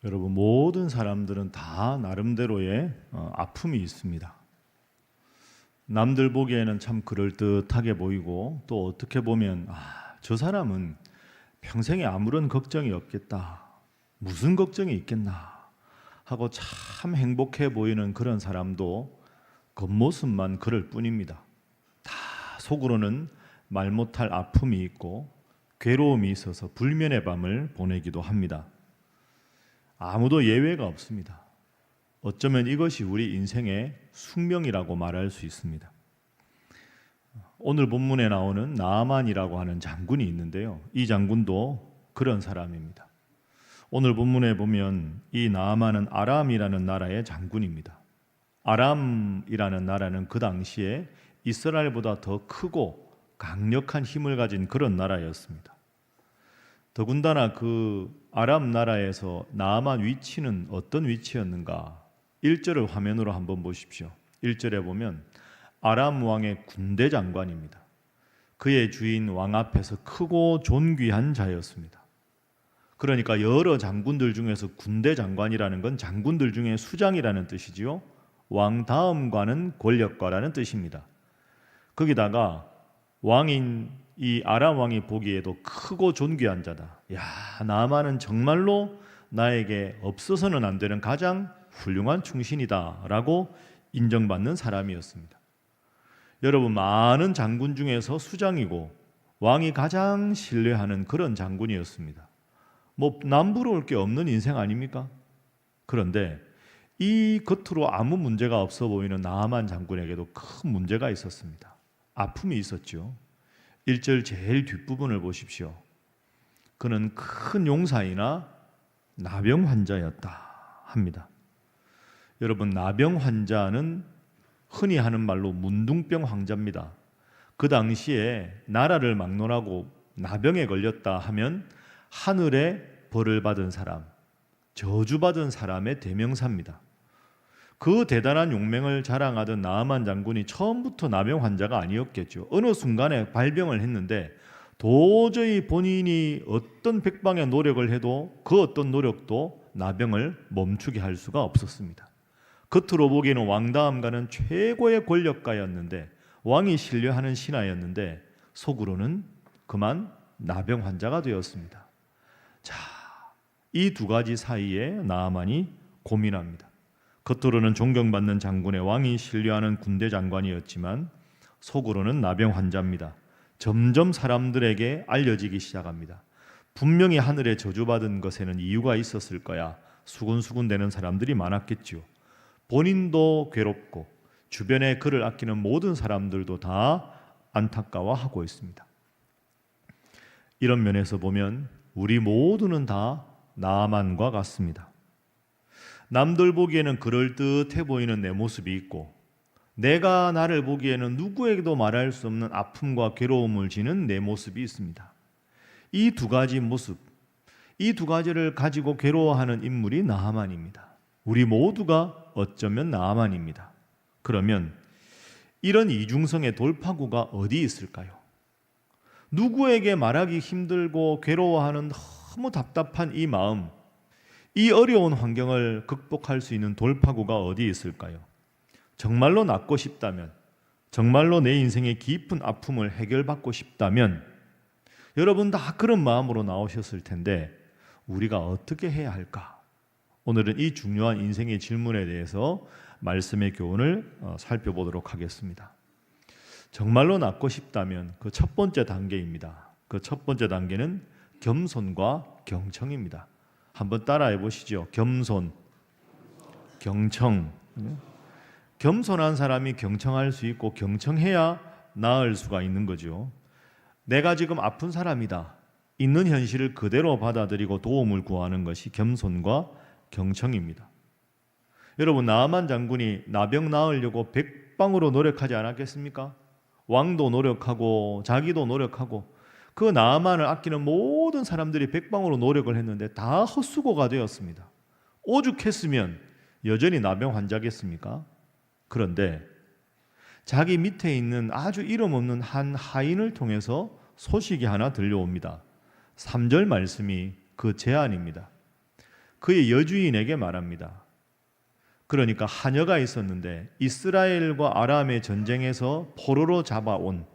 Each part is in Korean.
여러분, 모든 사람들은 다 나름대로의 아픔이 있습니다. 남들 보기에는 참 그럴듯하게 보이고, 또 어떻게 보면 저 사람은 평생에 아무런 걱정이 없겠다, 무슨 걱정이 있겠나 하고 참 행복해 보이는 그런 사람도 겉모습만 그럴 뿐입니다. 다 속으로는 말 못할 아픔이 있고 괴로움이 있어서 불면의 밤을 보내기도 합니다. 아무도 예외가 없습니다. 어쩌면 이것이 우리 인생의 숙명이라고 말할 수 있습니다. 오늘 본문에 나오는 나아만이라고 하는 장군이 있는데요, 이 장군도 그런 사람입니다. 오늘 본문에 보면 이 나아만은 아람이라는 나라의 장군입니다. 아람이라는 나라는 그 당시에 이스라엘보다 더 크고 강력한 힘을 가진 그런 나라였습니다. 더군다나 그 아람 나라에서 나아만 위치는 어떤 위치였는가? 1절을 화면으로 한번 보십시오. 1절에 보면 아람 왕의 군대 장관입니다. 그의 주인 왕 앞에서 크고 존귀한 자였습니다. 그러니까 여러 장군들 중에서 군대 장관이라는 건 장군들 중에 수장이라는 뜻이지요. 왕 다음과는 권력과라는 뜻입니다. 거기다가 왕인 이 아람 왕이 보기에도 크고 존귀한 자다. 야, 나아만은 정말로 나에게 없어서는 안 되는 가장 훌륭한 충신이다 라고 인정받는 사람이었습니다. 여러분, 많은 장군 중에서 수장이고 왕이 가장 신뢰하는 그런 장군이었습니다. 뭐 남부러울 게 없는 인생 아닙니까? 그런데 이 겉으로 아무 문제가 없어 보이는 나아만 장군에게도 큰 문제가 있었습니다. 아픔이 있었죠. 1절 제일 뒷부분을 보십시오. 그는 큰 용사이나 나병 환자였다 합니다. 여러분, 나병 환자는 흔히 하는 말로 문둥병 환자입니다. 그 당시에 나라를 막론하고 나병에 걸렸다 하면 하늘의 벌을 받은 사람, 저주받은 사람의 대명사입니다. 그 대단한 용맹을 자랑하던 나아만 장군이 처음부터 나병 환자가 아니었겠죠. 어느 순간에 발병을 했는데 도저히 본인이 어떤 백방의 노력을 해도 그 어떤 노력도 나병을 멈추게 할 수가 없었습니다. 겉으로 보기에는 왕다음과는 최고의 권력가였는데, 왕이 신뢰하는 신하였는데 속으로는 그만 나병 환자가 되었습니다. 자, 이 두 가지 사이에 나아만이 고민합니다. 겉으로는 존경받는 장군의 왕이 신뢰하는 군대 장관이었지만 속으로는 나병 환자입니다. 점점 사람들에게 알려지기 시작합니다. 분명히 하늘에 저주받은 것에는 이유가 있었을 거야. 수군수군 되는 사람들이 많았겠죠. 본인도 괴롭고 주변에 그를 아끼는 모든 사람들도 다 안타까워하고 있습니다. 이런 면에서 보면 우리 모두는 다 나아만과 같습니다. 남들 보기에는 그럴듯해 보이는 내 모습이 있고, 내가 나를 보기에는 누구에게도 말할 수 없는 아픔과 괴로움을 지는 내 모습이 있습니다. 이 두 가지 모습, 이 두 가지를 가지고 괴로워하는 인물이 나아만입니다. 우리 모두가 어쩌면 나아만입니다. 그러면 이런 이중성의 돌파구가 어디 있을까요? 누구에게 말하기 힘들고 괴로워하는 너무 답답한 이 마음, 이 어려운 환경을 극복할 수 있는 돌파구가 어디 있을까요? 정말로 낫고 싶다면, 정말로 내 인생의 깊은 아픔을 해결받고 싶다면 여러분 다 그런 마음으로 나오셨을 텐데 우리가 어떻게 해야 할까? 오늘은 이 중요한 인생의 질문에 대해서 말씀의 교훈을 살펴보도록 하겠습니다. 정말로 낫고 싶다면 그 첫 번째 단계입니다. 그 첫 번째 단계는 겸손과 경청입니다. 한번 따라해 보시죠. 겸손, 경청. 겸손한 사람이 경청할 수 있고 경청해야 나을 수가 있는 거죠. 내가 지금 아픈 사람이다. 있는 현실을 그대로 받아들이고 도움을 구하는 것이 겸손과 경청입니다. 여러분, 나아만 장군이 나병 나으려고 백방으로 노력하지 않았겠습니까? 왕도 노력하고 자기도 노력하고 그 나아만을 아끼는 모든 사람들이 백방으로 노력을 했는데 다 헛수고가 되었습니다. 오죽했으면 여전히 나병 환자겠습니까? 그런데 자기 밑에 있는 아주 이름 없는 한 하인을 통해서 소식이 하나 들려옵니다. 3절 말씀이 그 제안입니다. 그의 여주인에게 말합니다. 그러니까 하녀가 있었는데 이스라엘과 아람의 전쟁에서 포로로 잡아온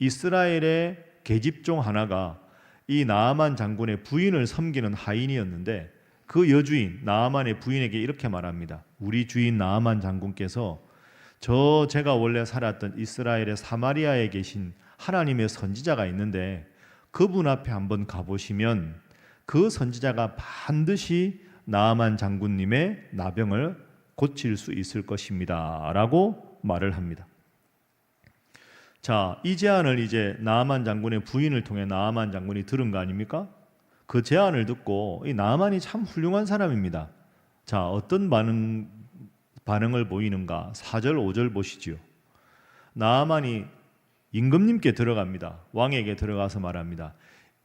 이스라엘의 계집종 하나가 이 나아만 장군의 부인을 섬기는 하인이었는데 그 여주인 나아만의 부인에게 이렇게 말합니다. 우리 주인 나아만 장군께서 제가 원래 살았던 이스라엘의 사마리아에 계신 하나님의 선지자가 있는데 그분 앞에 한번 가보시면 그 선지자가 반드시 나아만 장군님의 나병을 고칠 수 있을 것입니다 라고 말을 합니다. 자, 이 제안을 이제 나아만 장군의 부인을 통해 나아만 장군이 들은 거 아닙니까? 그 제안을 듣고 이 나아만이 참 훌륭한 사람입니다. 자, 어떤 반응을 보이는가? 4절 5절 보시지요. 나아만이 임금님께 들어갑니다. 왕에게 들어가서 말합니다.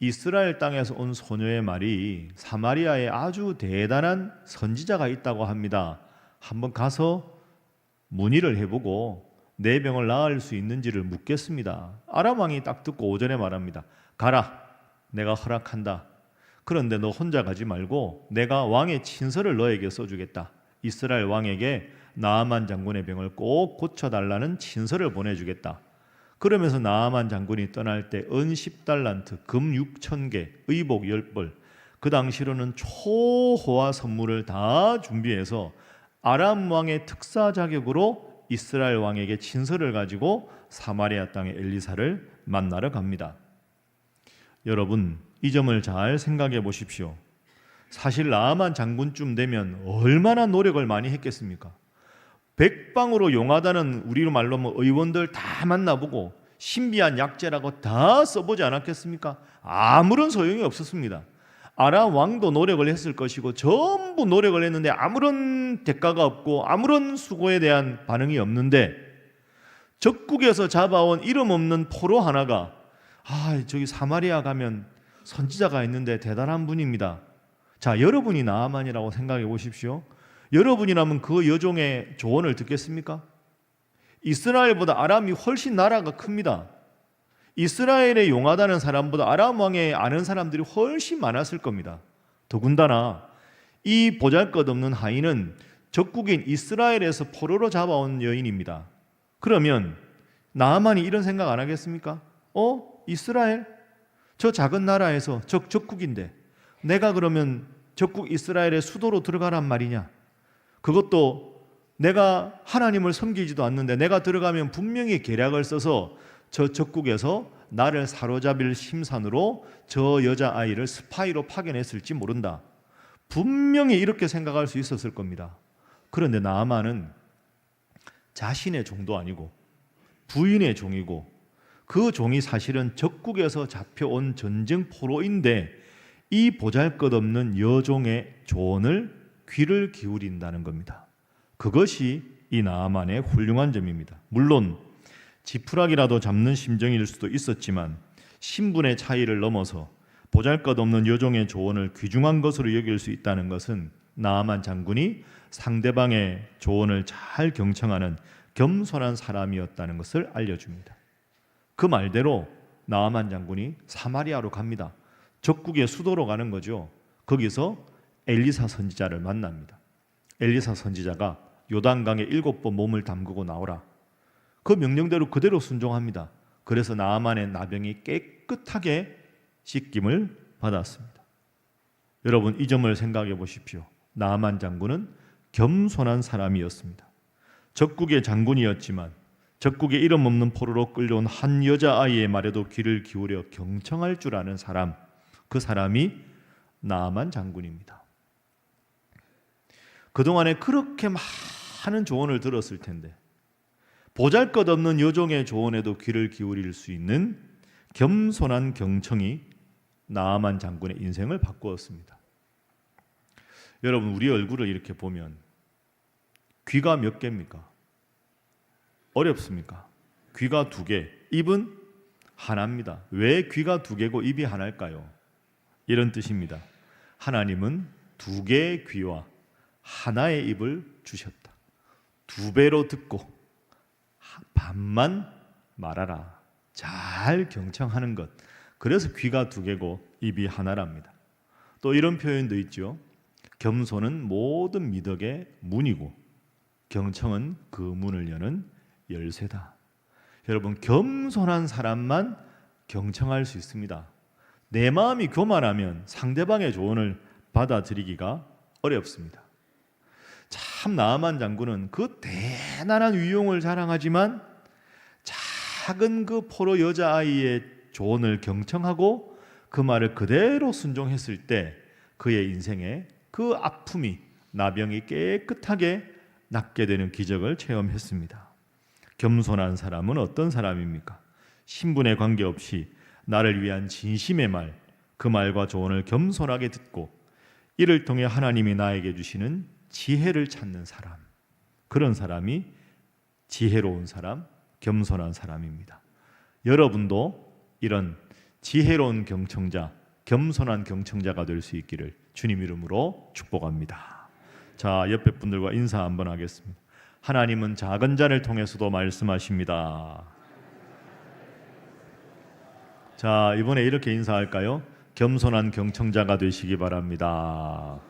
이스라엘 땅에서 온 소녀의 말이 사마리아에 아주 대단한 선지자가 있다고 합니다. 한번 가서 문의를 해보고 내 병을 나을 수 있는지를 묻겠습니다. 아람 왕이 딱 듣고 오전에 말합니다. 가라, 내가 허락한다. 그런데 너 혼자 가지 말고 내가 왕의 친서를 너에게 써주겠다. 이스라엘 왕에게 나아만 장군의 병을 꼭 고쳐달라는 친서를 보내주겠다. 그러면서 나아만 장군이 떠날 때 은 10달란트, 금 6,000개, 의복 10벌, 그 당시로는 초호화 선물을 다 준비해서 아람 왕의 특사 자격으로 이스라엘 왕에게 친서를 가지고 사마리아 땅의 엘리사를 만나러 갑니다. 여러분, 이 점을 잘 생각해 보십시오. 사실 나아만 장군쯤 되면 얼마나 노력을 많이 했겠습니까? 백방으로 용하다는 우리로 말로 하면 의원들 다 만나보고 신비한 약재라고 다 써보지 않았겠습니까? 아무런 소용이 없었습니다. 아람 왕도 노력을 했을 것이고 전부 노력을 했는데 아무런 대가가 없고 아무런 수고에 대한 반응이 없는데 적국에서 잡아온 이름 없는 포로 하나가 저기 사마리아 가면 선지자가 있는데 대단한 분입니다. 자, 여러분이 나아만이라고 생각해 보십시오. 여러분이라면 그 여종의 조언을 듣겠습니까? 이스라엘보다 아람이 훨씬 나라가 큽니다. 이스라엘에 용하다는 사람보다 아람 왕에 아는 사람들이 훨씬 많았을 겁니다. 더군다나 이 보잘것없는 하인은 적국인 이스라엘에서 포로로 잡아온 여인입니다. 그러면 나아만이 이런 생각 안 하겠습니까? 이스라엘? 저 작은 나라에서 적국인데 내가 그러면 적국 이스라엘의 수도로 들어가란 말이냐? 그것도 내가 하나님을 섬기지도 않는데 내가 들어가면 분명히 계략을 써서 저 적국에서 나를 사로잡을 심산으로 저 여자아이를 스파이로 파견했을지 모른다. 분명히 이렇게 생각할 수 있었을 겁니다. 그런데 나아만은 자신의 종도 아니고 부인의 종이고 그 종이 사실은 적국에서 잡혀온 전쟁 포로인데 이 보잘것없는 여종의 조언을 귀를 기울인다는 겁니다. 그것이 이 나아만의 훌륭한 점입니다. 물론 지푸라기라도 잡는 심정일 수도 있었지만 신분의 차이를 넘어서 보잘것없는 여종의 조언을 귀중한 것으로 여길 수 있다는 것은 나아만 장군이 상대방의 조언을 잘 경청하는 겸손한 사람이었다는 것을 알려줍니다. 그 말대로 나아만 장군이 사마리아로 갑니다. 적국의 수도로 가는 거죠. 거기서 엘리사 선지자를 만납니다. 엘리사 선지자가 요단강에 7번 몸을 담그고 나오라. 그 명령대로 그대로 순종합니다. 그래서 나아만의 나병이 깨끗하게 씻김을 받았습니다. 여러분, 이 점을 생각해 보십시오. 나아만 장군은 겸손한 사람이었습니다. 적국의 장군이었지만 적국의 이름 없는 포로로 끌려온 한 여자아이의 말에도 귀를 기울여 경청할 줄 아는 사람, 그 사람이 나아만 장군입니다. 그동안에 그렇게 많은 조언을 들었을 텐데 보잘것없는 여종의 조언에도 귀를 기울일 수 있는 겸손한 경청이 나아만 장군의 인생을 바꾸었습니다. 여러분, 우리 얼굴을 이렇게 보면 귀가 몇 개입니까? 어렵습니까? 귀가 2개, 입은 하나입니다. 왜 귀가 2개고 입이 하나일까요? 이런 뜻입니다. 하나님은 2개의 귀와 하나의 입을 주셨다. 2배로 듣고 반만 말하라. 잘 경청하는 것. 그래서 귀가 2개고 입이 하나랍니다. 또 이런 표현도 있죠. 겸손은 모든 미덕의 문이고 경청은 그 문을 여는 열쇠다. 여러분, 겸손한 사람만 경청할 수 있습니다. 내 마음이 교만하면 상대방의 조언을 받아들이기가 어렵습니다. 참 나아만 장군은 그 대단한 위용을 자랑하지만 작은 그 포로 여자아이의 조언을 경청하고 그 말을 그대로 순종했을 때 그의 인생에 그 아픔이, 나병이 깨끗하게 낫게 되는 기적을 체험했습니다. 겸손한 사람은 어떤 사람입니까? 신분에 관계없이 나를 위한 진심의 말, 그 말과 조언을 겸손하게 듣고 이를 통해 하나님이 나에게 주시는 지혜를 찾는 사람, 그런 사람이 지혜로운 사람, 겸손한 사람입니다. 여러분도 이런 지혜로운 경청자, 겸손한 경청자가 될 수 있기를 주님 이름으로 축복합니다. 자, 옆에 분들과 인사 한번 하겠습니다. 하나님은 작은 자를 통해서도 말씀하십니다. 자, 이번에 이렇게 인사할까요? 겸손한 경청자가 되시기 바랍니다.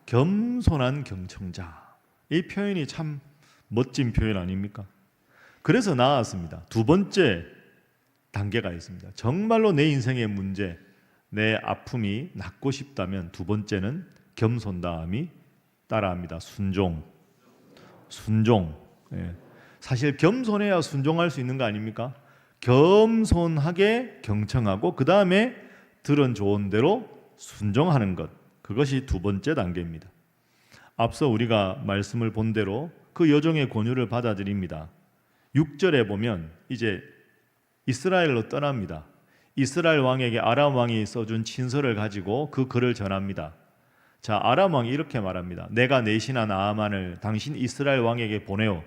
겸손한 경청자, 이 표현이 참 멋진 표현 아닙니까? 그래서 나왔습니다. 두 번째 단계가 있습니다. 정말로 내 인생의 문제, 내 아픔이 낫고 싶다면 두 번째는 겸손다함이 따라합니다. 순종. 예. 사실 겸손해야 순종할 수 있는 거 아닙니까? 겸손하게 경청하고 그 다음에 들은 좋은 대로 순종하는 것, 그것이 두 번째 단계입니다. 앞서 우리가 말씀을 본 대로 그 여종의 권유를 받아들입니다. 6절에 보면 이제 이스라엘로 떠납니다. 이스라엘 왕에게 아람 왕이 써준 친서를 가지고 그 글을 전합니다. 자, 아람 왕이 이렇게 말합니다. 내가 내 신하 나아만을 당신 이스라엘 왕에게 보내어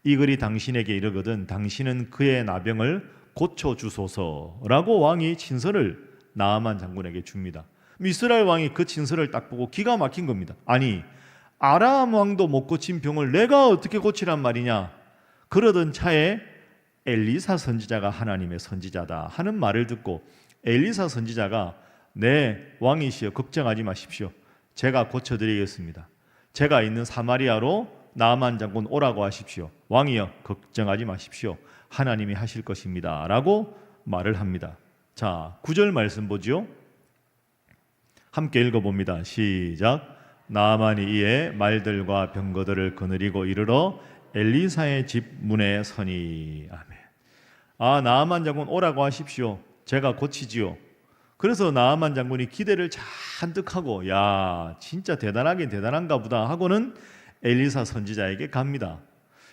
이 글이 당신에게 이르거든 당신은 그의 나병을 고쳐주소서라고 왕이 친서를 나아만 장군에게 줍니다. 이스라엘 왕이 그 친서를 딱 보고 기가 막힌 겁니다. 아니, 아람 왕도 못 고친 병을 내가 어떻게 고치란 말이냐. 그러던 차에 엘리사 선지자가 하나님의 선지자다 하는 말을 듣고 엘리사 선지자가 네, 왕이시여 걱정하지 마십시오. 제가 고쳐드리겠습니다. 제가 있는 사마리아로 나아만 장군 오라고 하십시오. 왕이여 걱정하지 마십시오. 하나님이 하실 것입니다 라고 말을 합니다. 자, 9절 말씀 보죠. 함께 읽어봅니다. 시작. 나아만이 이에 말들과 병거들을 거느리고 이르러 엘리사의 집 문에 서니. 아멘. 아, 나아만 장군 오라고 하십시오. 제가 고치지요. 그래서 나아만 장군이 기대를 잔뜩 하고 야, 진짜 대단하긴 대단한가 보다 하고는 엘리사 선지자에게 갑니다.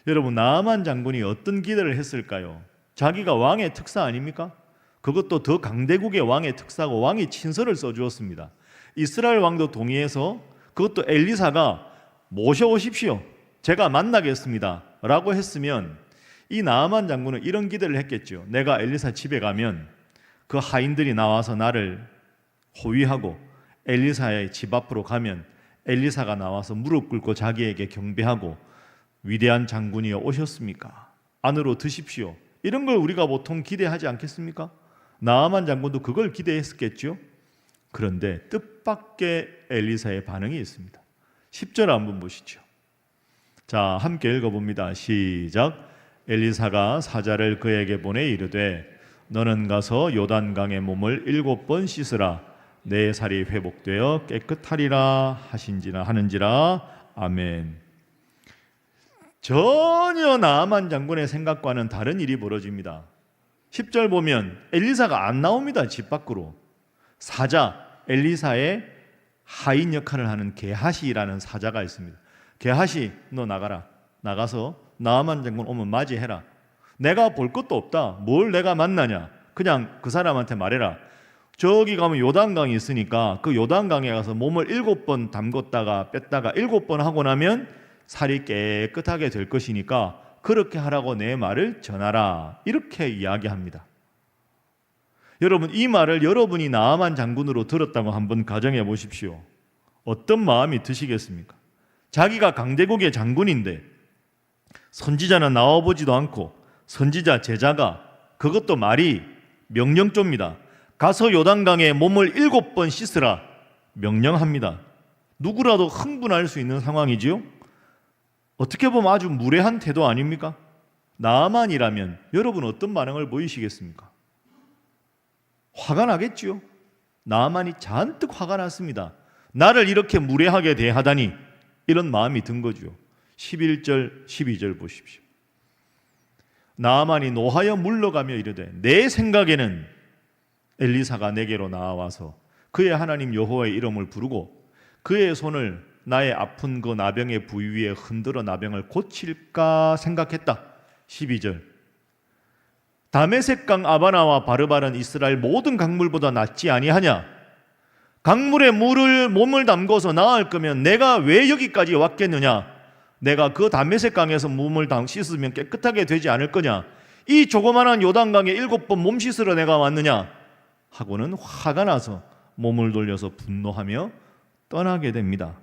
여러분, 나아만 장군이 어떤 기대를 했을까요? 자기가 왕의 특사 아닙니까? 그것도 더 강대국의 왕의 특사고 왕이 친서를 써주었습니다. 이스라엘 왕도 동의해서 그것도 엘리사가 모셔오십시오. 제가 만나겠습니다 라고 했으면 이 나아만 장군은 이런 기대를 했겠죠. 내가 엘리사 집에 가면 그 하인들이 나와서 나를 호위하고 엘리사의 집 앞으로 가면 엘리사가 나와서 무릎 꿇고 자기에게 경배하고 위대한 장군이여 오셨습니까? 안으로 드십시오. 이런 걸 우리가 보통 기대하지 않겠습니까? 나아만 장군도 그걸 기대했겠죠. 그런데 뜻밖의 엘리사의 반응이 있습니다. 10절 한번 보시죠. 자, 함께 읽어봅니다. 시작. 엘리사가 사자를 그에게 보내 이르되 너는 가서 요단강에 몸을 7번 씻으라. 내 살이 회복되어 깨끗하리라 하는지라. 아멘. 전혀 나아만 장군의 생각과는 다른 일이 벌어집니다. 10절 보면 엘리사가 안 나옵니다. 집 밖으로. 사자, 엘리사의 하인 역할을 하는 게하시라는 사자가 있습니다. 게하시, 너 나가라. 나가서 나아만 장군 오면 맞이해라. 내가 볼 것도 없다. 뭘 내가 만나냐. 그냥 그 사람한테 말해라. 저기 가면 요단강이 있으니까 그 요단강에 가서 몸을 7번 담궜다가 뺐다가 7번 하고 나면 살이 깨끗하게 될 것이니까 그렇게 하라고 내 말을 전하라. 이렇게 이야기합니다. 여러분, 이 말을 여러분이 나아만 장군으로 들었다고 한번 가정해 보십시오. 어떤 마음이 드시겠습니까? 자기가 강대국의 장군인데 선지자는 나와보지도 않고 선지자 제자가 그것도 말이 명령조입니다. 가서 요단강에 몸을 7번 씻으라. 명령합니다. 누구라도 흥분할 수 있는 상황이지요. 어떻게 보면 아주 무례한 태도 아닙니까? 나아만이라면 여러분 어떤 반응을 보이시겠습니까? 화가 나겠지요. 나아만이 잔뜩 화가 났습니다. 나를 이렇게 무례하게 대하다니, 이런 마음이 든 거죠. 11절 12절 보십시오. 나아만이 노하여 물러가며 이르되 내 생각에는 엘리사가 내게로 나와서 그의 하나님 여호와의 이름을 부르고 그의 손을 나의 아픈 그 나병의 부위 위에 흔들어 나병을 고칠까 생각했다. 12절. 다메섹강 아바나와 바르바른 이스라엘 모든 강물보다 낫지 아니하냐? 강물에 몸을 담궈서 나을 거면 내가 왜 여기까지 왔겠느냐? 내가 그 다메섹강에서 몸을 씻으면 깨끗하게 되지 않을 거냐? 이 조그만한 요단강에 7번 몸 씻으러 내가 왔느냐? 하고는 화가 나서 몸을 돌려서 분노하며 떠나게 됩니다.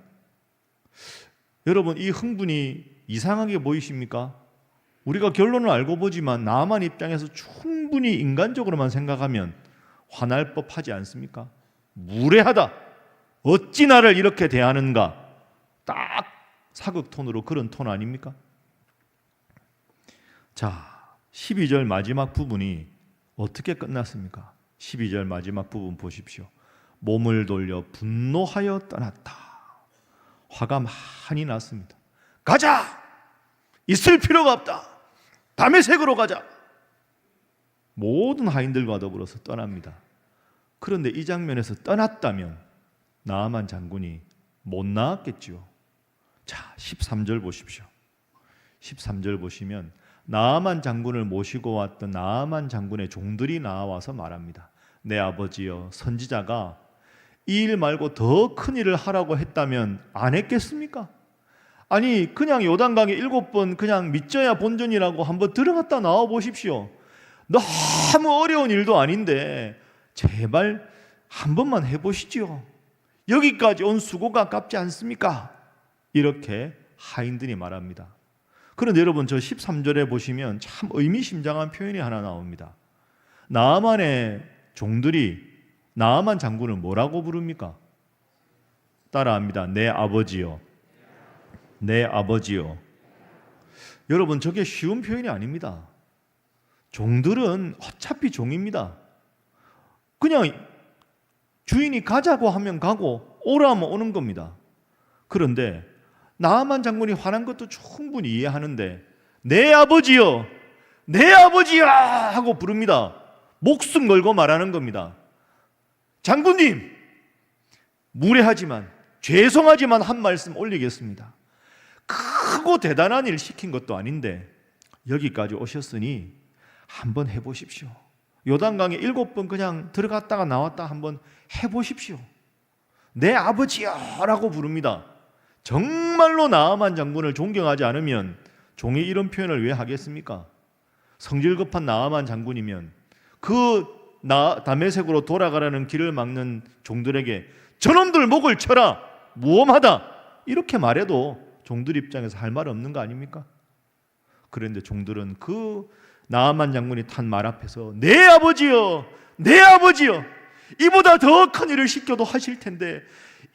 여러분, 이 흥분이 이상하게 보이십니까? 우리가 결론을 알고 보지만 나아만 입장에서 충분히 인간적으로만 생각하면 화날 법하지 않습니까? 무례하다. 어찌 나를 이렇게 대하는가? 딱 사극 톤으로, 그런 톤 아닙니까? 자, 12절 마지막 부분이 어떻게 끝났습니까? 12절 마지막 부분 보십시오. 몸을 돌려 분노하여 떠났다. 화가 많이 났습니다. 가자! 있을 필요가 없다. 다메섹으로 가자. 모든 하인들과 더불어서 떠납니다. 그런데 이 장면에서 떠났다면 나아만 장군이 못 나왔겠지요. 자, 13절 보십시오. 13절 보시면 나아만 장군을 모시고 왔던 나아만 장군의 종들이 나와서 말합니다. 내 아버지여, 선지자가 이 일 말고 더 큰 일을 하라고 했다면 안 했겠습니까? 아니, 그냥 요단강에 7번 그냥 믿져야 본전이라고 한번 들어갔다 나와 보십시오. 너무 어려운 일도 아닌데 제발 한 번만 해보시지요. 여기까지 온 수고가 아깝지 않습니까? 이렇게 하인들이 말합니다. 그런데 여러분, 저 13절에 보시면 참 의미심장한 표현이 하나 나옵니다. 나아만의 종들이 나아만 장군을 뭐라고 부릅니까? 따라합니다. 내 아버지요. 내 아버지요. 여러분, 저게 쉬운 표현이 아닙니다. 종들은 어차피 종입니다. 그냥 주인이 가자고 하면 가고 오라 하면 오는 겁니다. 그런데 나아만 장군이 화난 것도 충분히 이해하는데 내 아버지요, 내 아버지야 하고 부릅니다. 목숨 걸고 말하는 겁니다. 장군님, 무례하지만 죄송하지만 한 말씀 올리겠습니다. 크고 대단한 일 시킨 것도 아닌데 여기까지 오셨으니 한번 해보십시오. 요단강에 7번 그냥 들어갔다가 나왔다 한번 해보십시오. 내 아버지야 라고 부릅니다. 정말로 나아만 장군을 존경하지 않으면 종이 이런 표현을 왜 하겠습니까? 성질급한 나아만 장군이면 다메섹으로 돌아가라는 길을 막는 종들에게 저놈들 목을 쳐라, 무엄하다, 이렇게 말해도 종들 입장에서 할 말 없는 거 아닙니까? 그런데 종들은 그 나아만 장군이 탄 말 앞에서 내 아버지여, 내 아버지여, 이보다 더 큰 일을 시켜도 하실 텐데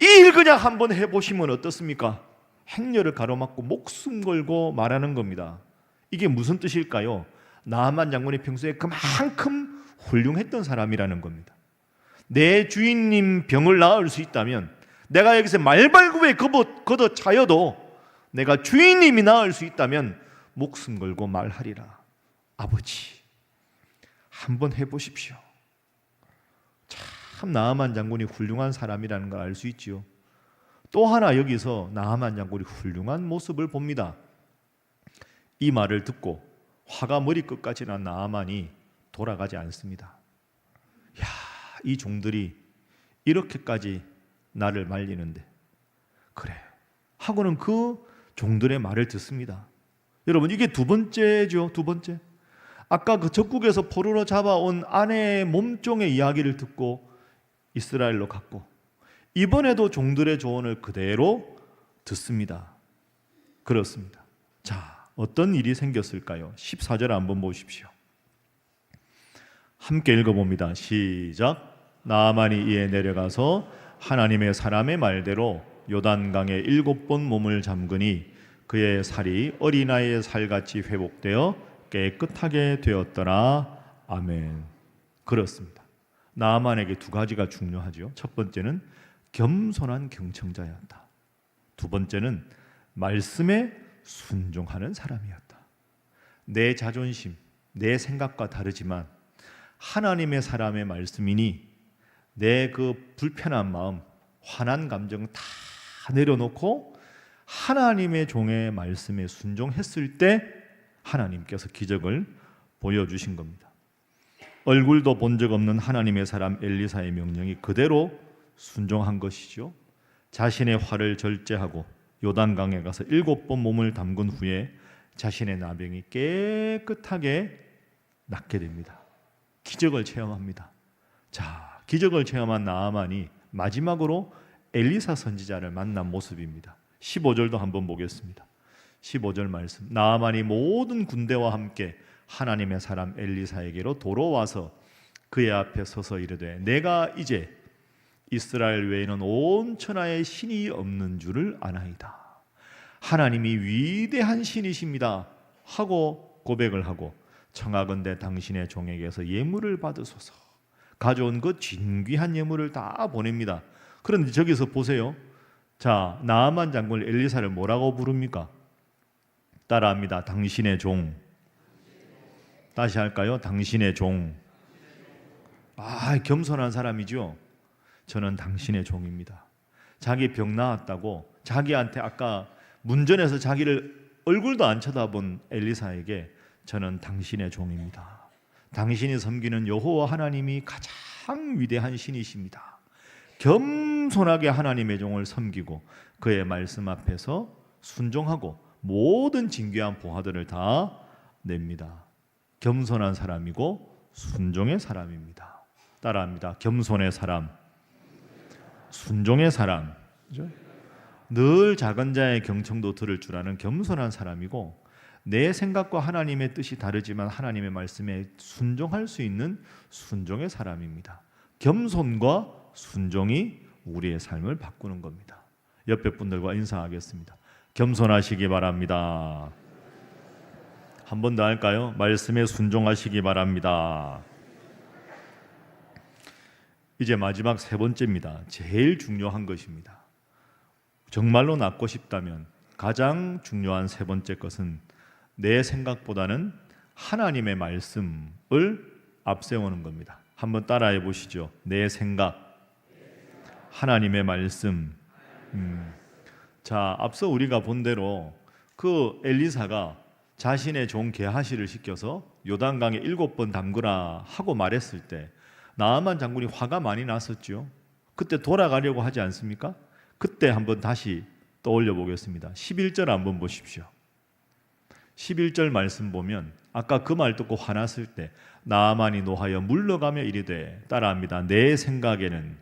이 일 그냥 한번 해보시면 어떻습니까? 행렬을 가로막고 목숨 걸고 말하는 겁니다. 이게 무슨 뜻일까요? 나아만 장군이 평소에 그만큼 훌륭했던 사람이라는 겁니다. 내 주인님 병을 나을 수 있다면 내가 여기서 말발굽에 걷어 차여도 내가 주인님이 나을 수 있다면 목숨 걸고 말하리라. 아버지, 한번 해보십시오. 참 나아만 장군이 훌륭한 사람이라는 걸 알 수 있지요. 또 하나 여기서 나아만 장군이 훌륭한 모습을 봅니다. 이 말을 듣고 화가 머리끝까지 난 나아만이 돌아가지 않습니다. 야, 이 종들이 이렇게까지 나를 말리는데 그래 하고는 그 종들의 말을 듣습니다. 여러분, 이게 두 번째죠. 두 번째, 아까 그 적국에서 포로로 잡아온 아내의 몸종의 이야기를 듣고 이스라엘로 갔고 이번에도 종들의 조언을 그대로 듣습니다. 그렇습니다. 자, 어떤 일이 생겼을까요? 14절 한번 보십시오. 함께 읽어봅니다. 시작. 나아만이 이에 내려가서 하나님의 사람의 말대로 요단강에 7번 몸을 잠그니 그의 살이 어린아이의 살같이 회복되어 깨끗하게 되었더라. 아멘. 그렇습니다. 나아만에게 두 가지가 중요하죠. 첫 번째는 겸손한 경청자였다. 두 번째는 말씀에 순종하는 사람이었다. 내 자존심, 내 생각과 다르지만 하나님의 사람의 말씀이니 내 그 불편한 마음, 화난 감정 다 내려놓고 하나님의 종의 말씀에 순종했을 때 하나님께서 기적을 보여주신 겁니다. 얼굴도 본 적 없는 하나님의 사람 엘리사의 명령이 그대로 순종한 것이죠. 자신의 화를 절제하고 요단강에 가서 7번 몸을 담근 후에 자신의 나병이 깨끗하게 낫게 됩니다. 기적을 체험합니다. 자, 기적을 체험한 나아만이 마지막으로 엘리사 선지자를 만난 모습입니다. 15절도 한번 보겠습니다. 15절 말씀. 나아만이 모든 군대와 함께 하나님의 사람 엘리사에게로 돌아와서 그의 앞에 서서 이르되 내가 이제 이스라엘 외에는 온 천하에 신이 없는 줄을 아나이다. 하나님이 위대한 신이십니다 하고 고백을 하고 청하건대 당신의 종에게서 예물을 받으소서. 가져온 그 진귀한 예물을 다 보냅니다. 그런데 저기서 보세요. 자, 나아만 장군을 엘리사를 뭐라고 부릅니까? 따라합니다. 당신의 종. 다시 할까요? 당신의 종. 아, 겸손한 사람이죠. 저는 당신의 종입니다. 자기 병 나았다고 자기한테 아까 문전에서 자기를 얼굴도 안 쳐다본 엘리사에게 저는 당신의 종입니다. 당신이 섬기는 여호와 하나님이 가장 위대한 신이십니다. 겸손하게 하나님의 종을 섬기고 그의 말씀 앞에서 순종하고 모든 진귀한 보화들을 다 냅니다. 겸손한 사람이고 순종의 사람입니다. 따라합니다. 겸손의 사람, 순종의 사람. 그렇죠? 늘 작은 자의 경청도 들을 줄 아는 겸손한 사람이고 내 생각과 하나님의 뜻이 다르지만 하나님의 말씀에 순종할 수 있는 순종의 사람입니다. 겸손과 순종이 우리의 삶을 바꾸는 겁니다. 옆에 분들과 인사하겠습니다. 겸손하시기 바랍니다. 한 번 더 할까요? 말씀에 순종하시기 바랍니다. 이제 마지막 세 번째입니다. 제일 중요한 것입니다. 정말로 낫고 싶다면 가장 중요한 세 번째 것은 내 생각보다는 하나님의 말씀을 앞세우는 겁니다. 한번 따라해 보시죠. 내 생각, 하나님의 말씀. 자, 앞서 우리가 본 대로 그 엘리사가 자신의 종 게하시를 시켜서 요단강에 7번 담그라 하고 말했을 때 나아만 장군이 화가 많이 났었죠. 그때 돌아가려고 하지 않습니까? 그때 한번 다시 떠올려 보겠습니다. 11절 한번 보십시오. 11절 말씀 보면 아까 그 말 듣고 화났을 때 나아만이 노하여 물러가며 이르되 따라합니다. 내 생각에는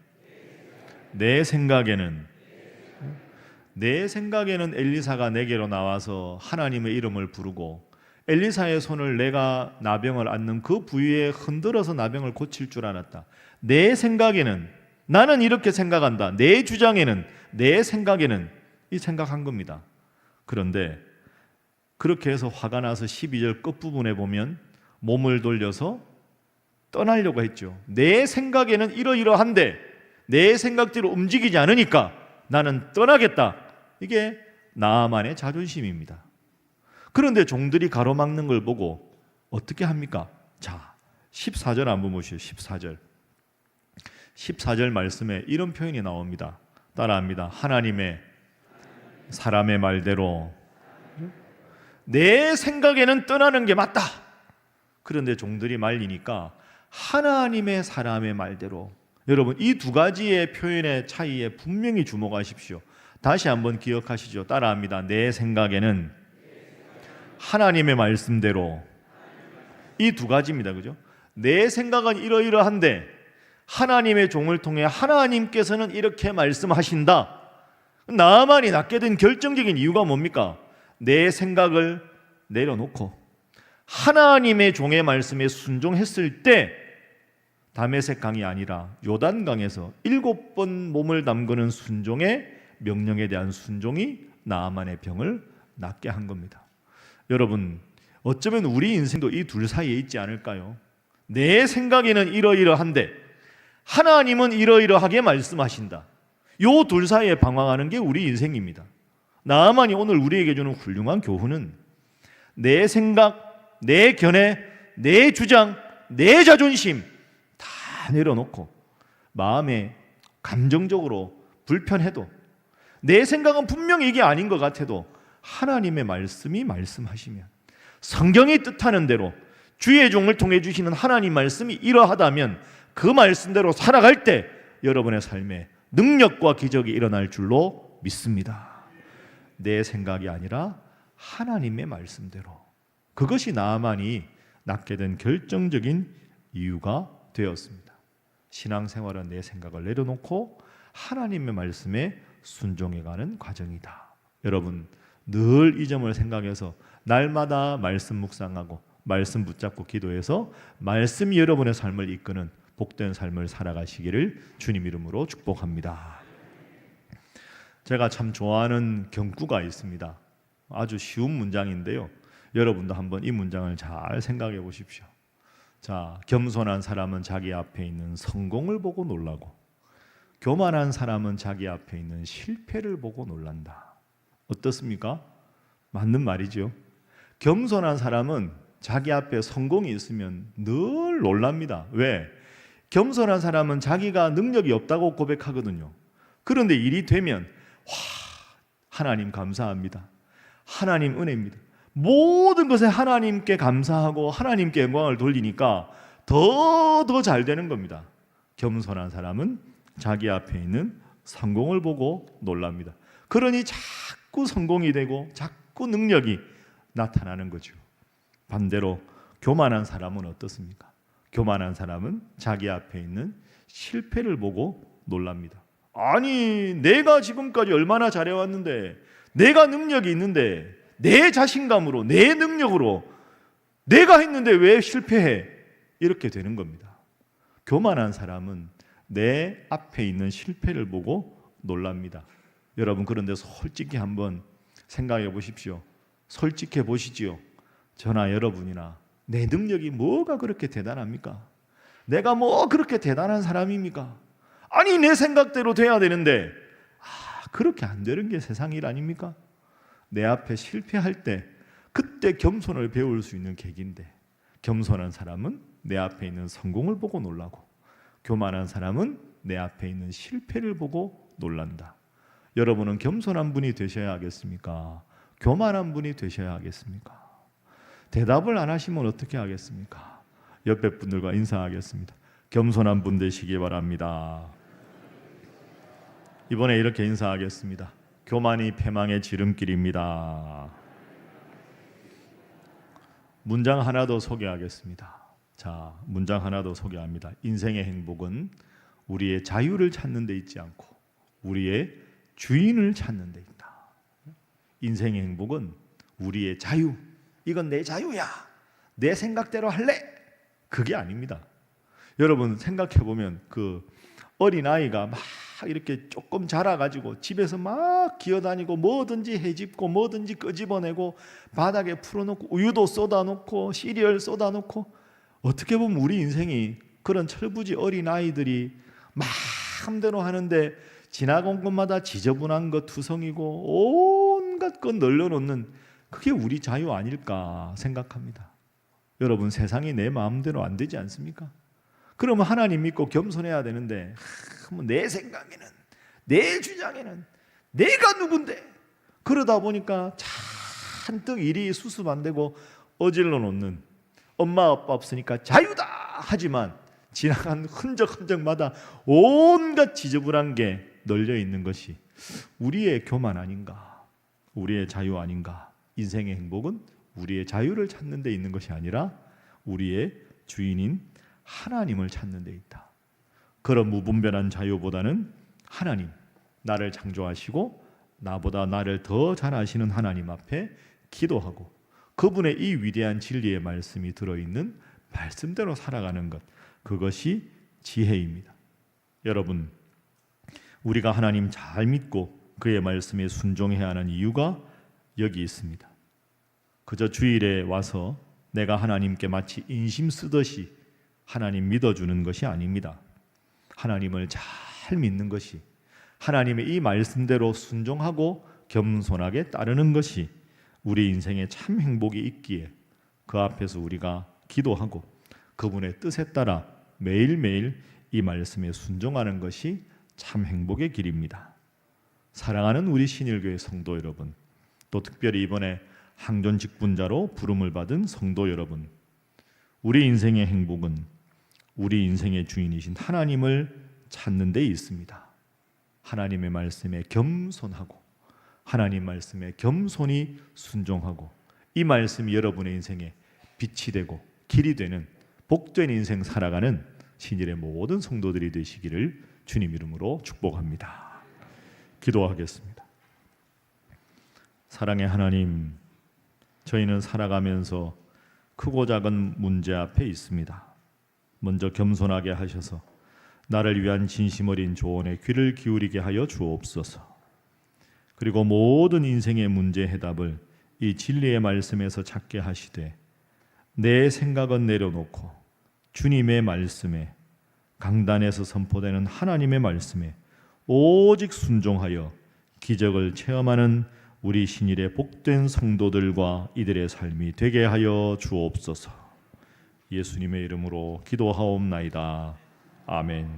엘리사가 내게로 나와서 하나님의 이름을 부르고 엘리사의 손을 내가 나병을 앓는 그 부위에 흔들어서 나병을 고칠 줄 알았다. 내 생각에는, 나는 이렇게 생각한다. 내 주장에는, 내 생각에는 이 생각한 겁니다. 그런데 그렇게 해서 화가 나서 12절 끝부분에 보면 몸을 돌려서 떠나려고 했죠. 내 생각에는 이러이러한데 내 생각대로 움직이지 않으니까 나는 떠나겠다. 이게 나아만의 자존심입니다. 그런데 종들이 가로막는 걸 보고 어떻게 합니까? 자, 14절 한번 보시죠. 14절 말씀에 이런 표현이 나옵니다. 따라합니다. 하나님의 사람의 말대로 내 생각에는 떠나는 게 맞다. 그런데 종들이 말리니까 하나님의 사람의 말대로. 여러분, 이 두 가지의 표현의 차이에 분명히 주목하십시오. 다시 한번 기억하시죠. 따라합니다. 내 생각에는 하나님의 말씀대로. 이 두 가지입니다. 그죠? 내 생각은 이러이러한데 하나님의 종을 통해 하나님께서는 이렇게 말씀하신다. 나아만이 낫게 된 결정적인 이유가 뭡니까? 내 생각을 내려놓고 하나님의 종의 말씀에 순종했을 때 다메섹 강이 아니라 요단 강에서 7번 몸을 담그는 순종의 명령에 대한 순종이 나아만의 병을 낫게 한 겁니다. 여러분, 어쩌면 우리 인생도 이 둘 사이에 있지 않을까요? 내 생각에는 이러이러한데 하나님은 이러이러하게 말씀하신다. 요 둘 사이에 방황하는 게 우리 인생입니다. 나아만이 오늘 우리에게 주는 훌륭한 교훈은 내 생각, 내 견해, 내 주장, 내 자존심 다 내려놓고 마음에 감정적으로 불편해도 내 생각은 분명히 이게 아닌 것 같아도 하나님의 말씀이 말씀하시면 성경이 뜻하는 대로 주의 종을 통해 주시는 하나님 말씀이 이러하다면 그 말씀대로 살아갈 때 여러분의 삶에 능력과 기적이 일어날 줄로 믿습니다. 내 생각이 아니라 하나님의 말씀대로. 그것이 나아만이 낫게 된 결정적인 이유가 되었습니다. 신앙생활은 내 생각을 내려놓고 하나님의 말씀에 순종해가는 과정이다. 여러분, 늘 이 점을 생각해서 날마다 말씀 묵상하고 말씀 붙잡고 기도해서 말씀이 여러분의 삶을 이끄는 복된 삶을 살아가시기를 주님 이름으로 축복합니다. 제가 참 좋아하는 경구가 있습니다. 아주 쉬운 문장인데요. 여러분도 한번 이 문장을 잘 생각해 보십시오. 자, 겸손한 사람은 자기 앞에 있는 성공을 보고 놀라고 교만한 사람은 자기 앞에 있는 실패를 보고 놀란다. 어떻습니까? 맞는 말이죠. 겸손한 사람은 자기 앞에 성공이 있으면 늘 놀랍니다. 왜? 겸손한 사람은 자기가 능력이 없다고 고백하거든요. 그런데 일이 되면 와, 하나님 감사합니다. 하나님 은혜입니다. 모든 것에 하나님께 감사하고 하나님께 영광을 돌리니까 더 잘 되는 겁니다. 겸손한 사람은 자기 앞에 있는 성공을 보고 놀랍니다. 그러니 자꾸 성공이 되고 자꾸 능력이 나타나는 거죠. 반대로 교만한 사람은 어떻습니까? 교만한 사람은 자기 앞에 있는 실패를 보고 놀랍니다. 아니, 내가 지금까지 얼마나 잘해왔는데, 내가 능력이 있는데, 내 자신감으로, 내 능력으로 내가 했는데 왜 실패해? 이렇게 되는 겁니다. 교만한 사람은 내 앞에 있는 실패를 보고 놀랍니다. 여러분, 그런데 솔직히 한번 생각해 보십시오. 솔직해 보시지요. 저나 여러분이나 내 능력이 뭐가 그렇게 대단합니까? 내가 뭐 그렇게 대단한 사람입니까? 아니, 내 생각대로 돼야 되는데 그렇게 안 되는 게 세상 일 아닙니까? 내 앞에 실패할 때 그때 겸손을 배울 수 있는 계기인데, 겸손한 사람은 내 앞에 있는 성공을 보고 놀라고 교만한 사람은 내 앞에 있는 실패를 보고 놀란다. 여러분은 겸손한 분이 되셔야 하겠습니까? 교만한 분이 되셔야 하겠습니까? 대답을 안 하시면 어떻게 하겠습니까? 옆에 분들과 인사하겠습니다. 겸손한 분 되시기 바랍니다. 이번에 이렇게 인사하겠습니다. 교만이 패망의 지름길입니다. 문장 하나 더 소개하겠습니다. 자, 문장 하나 더 소개합니다. 인생의 행복은 우리의 자유를 찾는 데 있지 않고 우리의 주인을 찾는 데 있다. 인생의 행복은 우리의 자유. 이건 내 자유야. 내 생각대로 할래. 그게 아닙니다. 여러분 생각해 보면 그 어린아이가 막 이렇게 조금 자라가지고 집에서 막 기어다니고 뭐든지 해집고 뭐든지 끄집어내고 바닥에 풀어놓고 우유도 쏟아놓고 시리얼 쏟아놓고, 어떻게 보면 우리 인생이 그런 철부지 어린아이들이 마음대로 하는데 지나간 곳마다 지저분한 것 투성이고 온갖 것 널려놓는, 그게 우리 자유 아닐까 생각합니다. 여러분, 세상이 내 마음대로 안 되지 않습니까? 그러면 하나님 믿고 겸손해야 되는데 내 생각에는, 내 주장에는 내가 누군데, 그러다 보니까 잔뜩 일이 수습 안 되고 어질러 놓는, 엄마 아빠 없으니까 자유다 하지만 지나간 흔적마다 온갖 지저분한 게 널려 있는 것이 우리의 교만 아닌가, 우리의 자유 아닌가. 인생의 행복은 우리의 자유를 찾는 데 있는 것이 아니라 우리의 주인인 하나님을 찾는 데 있다. 그런 무분별한 자유보다는 하나님, 나를 창조하시고 나보다 나를 더 잘 아시는 하나님 앞에 기도하고 그분의 이 위대한 진리의 말씀이 들어있는 말씀대로 살아가는 것, 그것이 지혜입니다. 여러분, 우리가 하나님 잘 믿고 그의 말씀에 순종해야 하는 이유가 여기 있습니다. 그저 주일에 와서 내가 하나님께 마치 인심 쓰듯이 하나님 믿어주는 것이 아닙니다. 하나님을 잘 믿는 것이, 하나님의 이 말씀대로 순종하고 겸손하게 따르는 것이 우리 인생에 참 행복이 있기에 그 앞에서 우리가 기도하고 그분의 뜻에 따라 매일매일 이 말씀에 순종하는 것이 참 행복의 길입니다. 사랑하는 우리 신일교회 성도 여러분, 또 특별히 이번에 항존 직분자로 부름을 받은 성도 여러분, 우리 인생의 행복은 우리 인생의 주인이신 하나님을 찾는 데 있습니다. 하나님의 말씀에 겸손하고 하나님 말씀에 겸손히 순종하고 이 말씀이 여러분의 인생에 빛이 되고 길이 되는 복된 인생 살아가는 신일의 모든 성도들이 되시기를 주님 이름으로 축복합니다. 기도하겠습니다. 사랑의 하나님, 저희는 살아가면서 크고 작은 문제 앞에 있습니다. 먼저 겸손하게 하셔서 나를 위한 진심 어린 조언에 귀를 기울이게 하여 주옵소서. 그리고 모든 인생의 문제 해답을 이 진리의 말씀에서 찾게 하시되 내 생각은 내려놓고 주님의 말씀에, 강단에서 선포되는 하나님의 말씀에 오직 순종하여 기적을 체험하는 우리 신일의 복된 성도들과 이들의 삶이 되게 하여 주옵소서. 예수님의 이름으로 기도하옵나이다. 아멘.